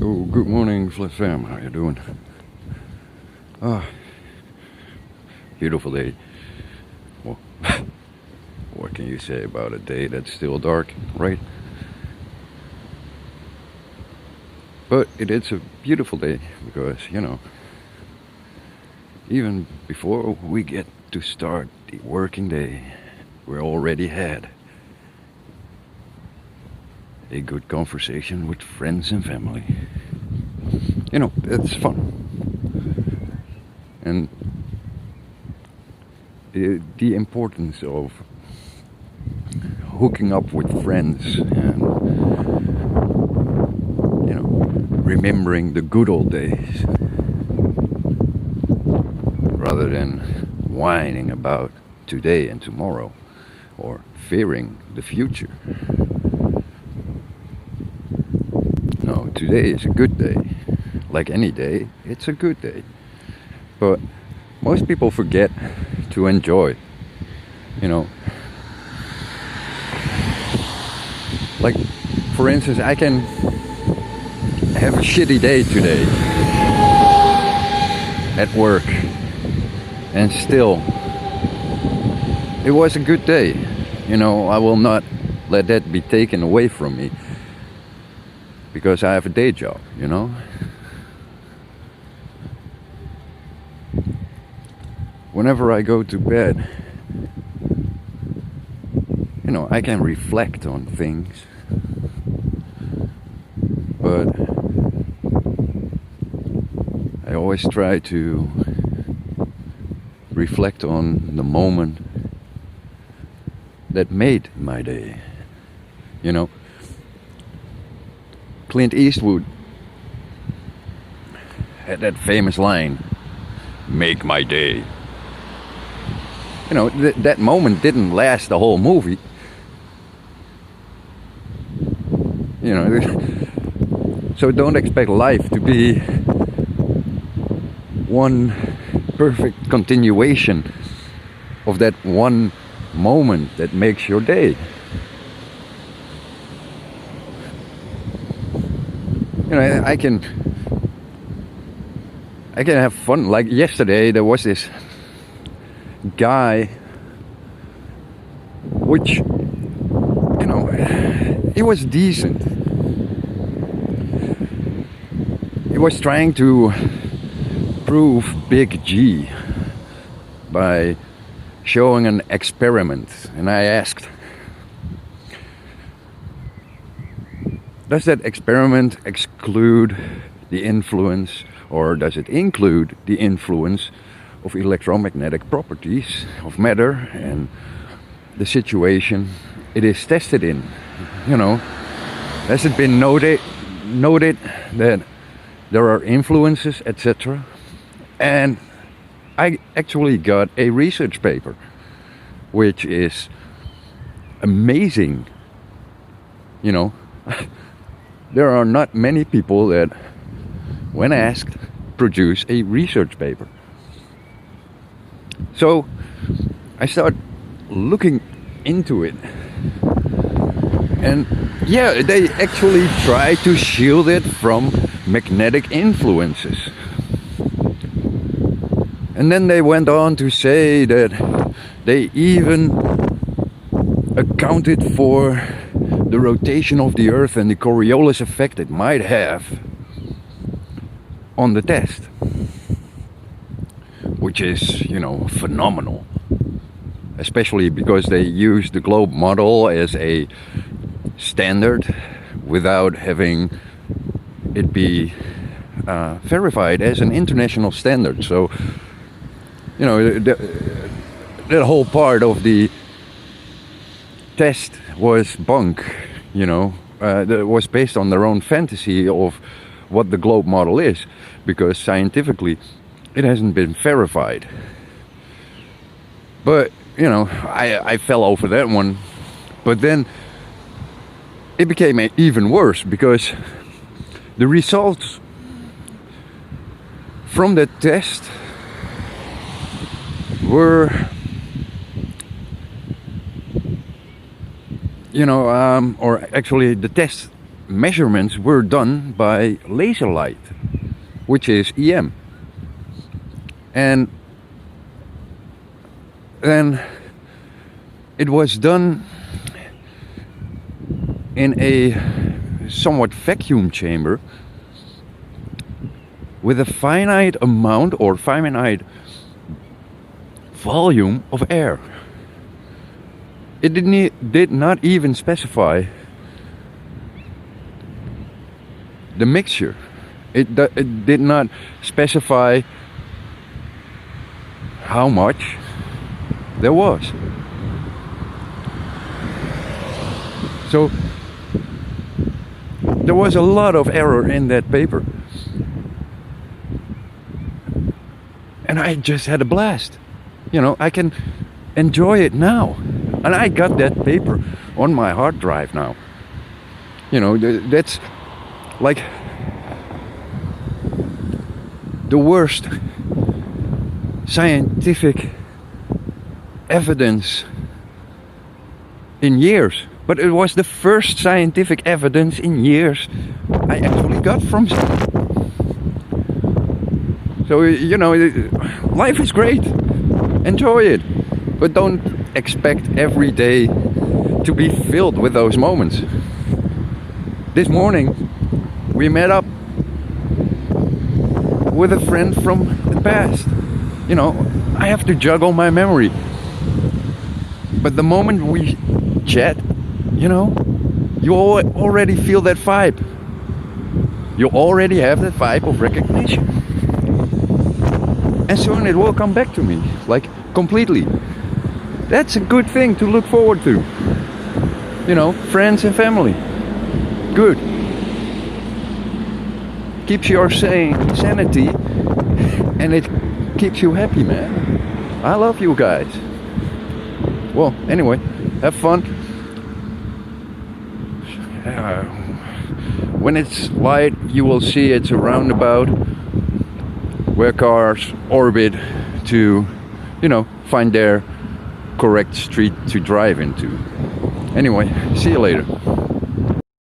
So, good morning, Flat Fam. How you doing? Ah, beautiful day. Well, what can you say about a day that's still dark, right? But it is a beautiful day because, even before we get to start the working day, we already had a good conversation with friends and family. It's fun. And the importance of hooking up with friends and, remembering the good old days rather than whining about today and tomorrow or fearing the future. No, today is a good day. Like any day, it's a good day. But most people forget to enjoy, Like, for instance, I can have a shitty day today at work, and still, it was a good day. I will not let that be taken away from me because I have a day job, Whenever I go to bed, I can reflect on things, but I always try to reflect on the moment that made my day. Clint Eastwood had that famous line, "Make my day." That moment didn't last the whole movie. So don't expect life to be one perfect continuation of that one moment that makes your day. I can have fun. Like yesterday, there was this guy, which, he was decent. He was trying to prove Big G by showing an experiment. And I asked, does that experiment exclude the influence, or does it include the influence of electromagnetic properties of matter and the situation it is tested in? Has it been noted that there are influences, etc.? And I actually got a research paper, which is amazing. There are not many people that, when asked, produce a research paper. So I started looking into it, and yeah, they actually try to shield it from magnetic influences. And then they went on to say that they even accounted for the rotation of the Earth and the Coriolis effect it might have on the test, which is, phenomenal. Especially because they use the globe model as a standard without having it be verified as an international standard. So, that whole part of the test was bunk, that was based on their own fantasy of what the globe model is, because scientifically it hasn't been verified. But I fell over that one. But then it became even worse, because the results from that test were, or actually the test measurements were done by laser light, which is EM. And then it was done in a somewhat vacuum chamber with a finite amount or finite volume of air. It did not even specify the mixture. It did not specify how much there was. So there was a lot of error in that paper. And I just had a blast. You know, I can enjoy it now. And I got that paper on my hard drive now. You know, that's like the worst scientific evidence in years. But it was the first scientific evidence in years I actually got from someone. So, you know, life is great. Enjoy it. But don't expect every day to be filled with those moments. This morning, we met up with a friend from the past. You know, I have to juggle my memory. But the moment we chat, you know, you already feel that vibe. You already have that vibe of recognition. And soon it will come back to me, like completely. That's a good thing to look forward to. You know, friends and family. Good. Keeps your sanity and it keeps you happy, man. I love you guys. Well, anyway, have fun. When it's light, you will see it's a roundabout where cars orbit to, you know, find their correct street to drive into. Anyway, see you later.